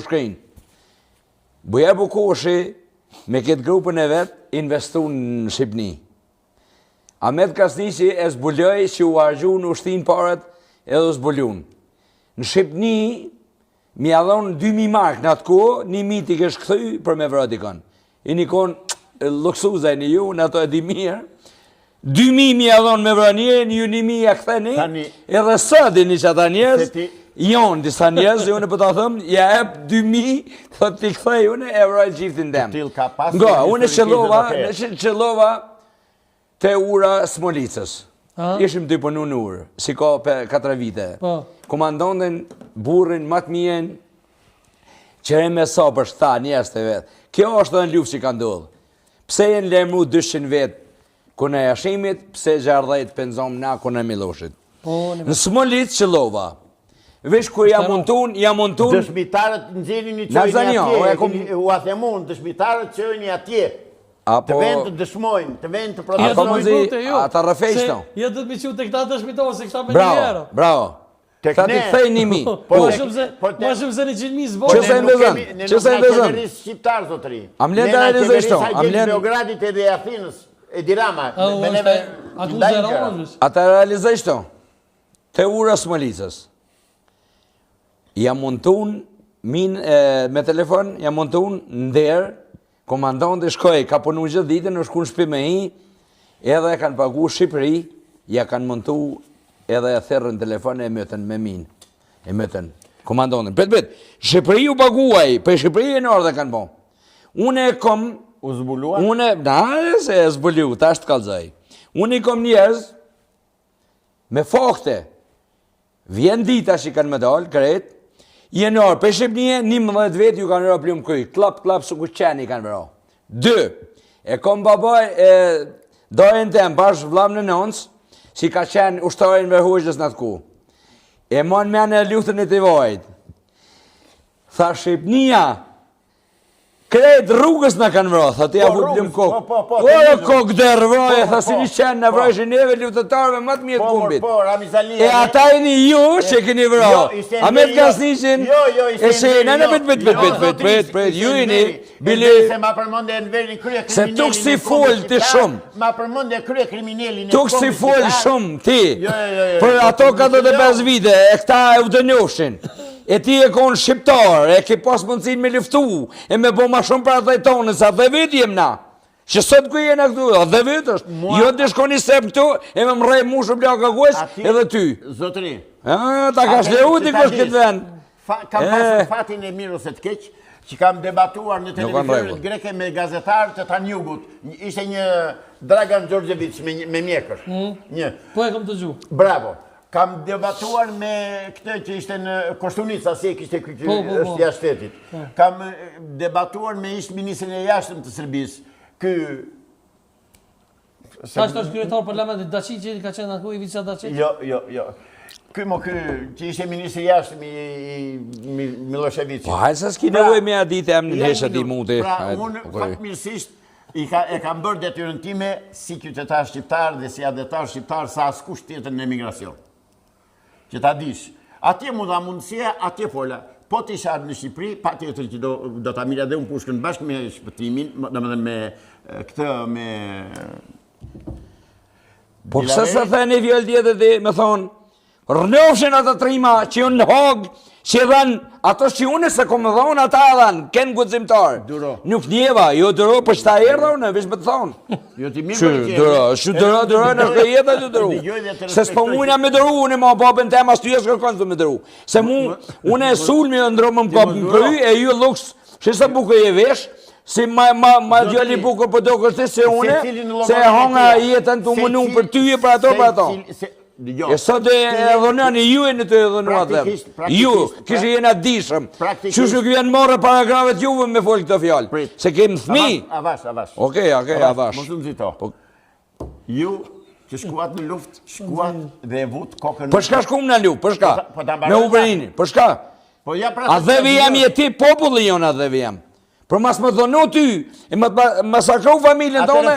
shkrin. Buja Bukoshi me këtë grupën e vetë investu në Shqipni. Ahmet Kasniqi e zbuloj që u argju në ushtin paret edhe zbuljun. Në Shqipni mi adhon 2.000 mark në atë kohë, 1.000 t'i kesh këthy për me vratikon. I një konë luksuzaj një ju, në ato e di mirë. 2.000 mi adhon me vranije, një 1.000 ja këtheni, edhe së dini që ata njerëz, jonë disa njerëz, unë për ta thëmë, ja ep 2.000, thot t'i këthej unë e vrajt gjithin dem. Nga, unë e qëllova te ura Smolicës. Ishim të punu në urë, si ka për 4 vite. Komandonin burrin matë mijen, qëre me sa për shta njerëz të vetë. Kjo është dhe në luft që ka ndodhë. Pse jenë lemru 200 vetë kune e Hashimit, pse 60 penzom na kune Miloshit. Në Smolicë qëllova. Vesh kur ja montun... Dëshmitarët nëzini një qojnë atje, u athemun, dëshmitarët qojnë atje. Të vend të dëshmojnë, të vend të protestojnë. Ata rëfejshtë. Ja du të mi që të këta dëshmitojnë, se këta me një herë. Bravo. Këta të këthej 1.000. Ma shumë se 100.000 zbojnë. Që se ndëzën? Që se ndëzën? Shqiptarë, zotëri. Amlen të realizështo. Beogradit edhe Athinës, e Dirama. Ata realizështo. Te ura Smolicës. Ja montun, me telefon, ja montun ndërë, komandon të shkoj, ka punu gjithë ditën, në shku në shpi me hi, edhe e kanë pagu Shqipëri, ja kanë montu edhe e therën telefon e mëtën me minë. E mëtën, komandonin. Pet, Shqipëri u paguaj, për Shqipëri e nërë dhe kanë po. Une e kom... U zbulua? Se e zbulu, ta është kalzaj. Une i kom njerëz, me fakte, vjen dita që i kanë me dalë, kret, jenor, për Shqipnije, 11 vetë ju kanë rëra plumë këj, klap, su ku qeni kanë vëra. 2, e kom babaj, dojnë tem, bashkë vlam në nënës, si ka qenë ushtarin vërhojgjës në atë ku. E mon me në luftën e të vajt. Tha Shqipnija, krejt rrugës në kanë vëra, tha të ja vujt lëmë kokë. Kokë dërë vëra, tha si një qenë në vrajshë neve luftëtarve më të mjetë kumbit. E ata e një ju që këni vëra. Ahmet Kasniqin, e se në pet, ju e një, bili, se tuk si full të shumë. Tuk si full shumë ti, për ato 45 vite, e këta e u dënjoshin. E ti e konë shqiptar, e ke pas mundësin me luftu, e me bo ma shumë për atë dhe tonë, sa dhe vetë jem na. Që sot ku jena këtu, dhe vetë është. Jo të shkoni sep këtu, e me mrej mu shumë blaka kues, edhe ty. Zotëri. Ta ka shleu t'i kush këtë vend. Kam pasur fatin e mirës e të keq, që kam debatuar në televizionet greke me gazetarë të Tanjugut. Ishte një Dragan Gjorgjevic me mjekër. Po e kam të gju. Bravo. Kam debatuar me këtë që ishte në Koshtunica, si e kishte është jashtë shtetit. Kam debatuar me ishtë ministrin e jashtëm të Serbisë. Sa është kryetar parlamentit Daci që ka qenë aku Ivica Daci? Jo. Ky që ishte ministri i jashtëm i Miloševićit. Po hajtë sa s'ki nevoj me adit e më në heshat i muti. Pra, unë fatmirësisht e kam bërë detyrën time si qytetar shqiptar dhe si adetar shqiptar sa askush tjetër në emigracion. Që ta dish, atje mu dha mundësia, atje fola. Po të isha në Shqipëri, pa tjetër që do të mirja dhe unë pushkën bashkë me shpëtimin, dhe me këtë, me... Po pëse se the një vjëll djetë dhe me thonë, rënofshin atë trima që unë në hogë, që dhanë, ato që unë se komë dhonë, ata dhanë, kenë gudzimtarë. Duro. Nuk njeva, jo duro, për shta erë unë, vish më të thonë. Jo ti mirë për që duro, në shkë jetë të duro. Se s'po mujna me duro, unë ma babën tema, së ty e shkërkonë të me duro. Se mu, unë e sulmi dhe ndromë më babën kry, e ju luks, që sa buke e vesh, si ma djali buke për do kështë se une, se honga jetën të mënu për ty e për ato, për ato. E sot e dhonani, ju e në të dhonua të dhe. Ju, kështë jena dishëm. Që nuk vjen morë paragrafet juve me folë këtë fjallë. Se kemë thmi. Avash. Okej, avash. Mos në zito. Ju, që shkuat në luft, shkuat dhe e vut kokën... Për shka shkum në luft, për shka? Me Ukrajini, për shka? A dhe vijem jeti populli jonë a dhe vijem. Për mas më dhonu ty, e më sakru familjen tonë,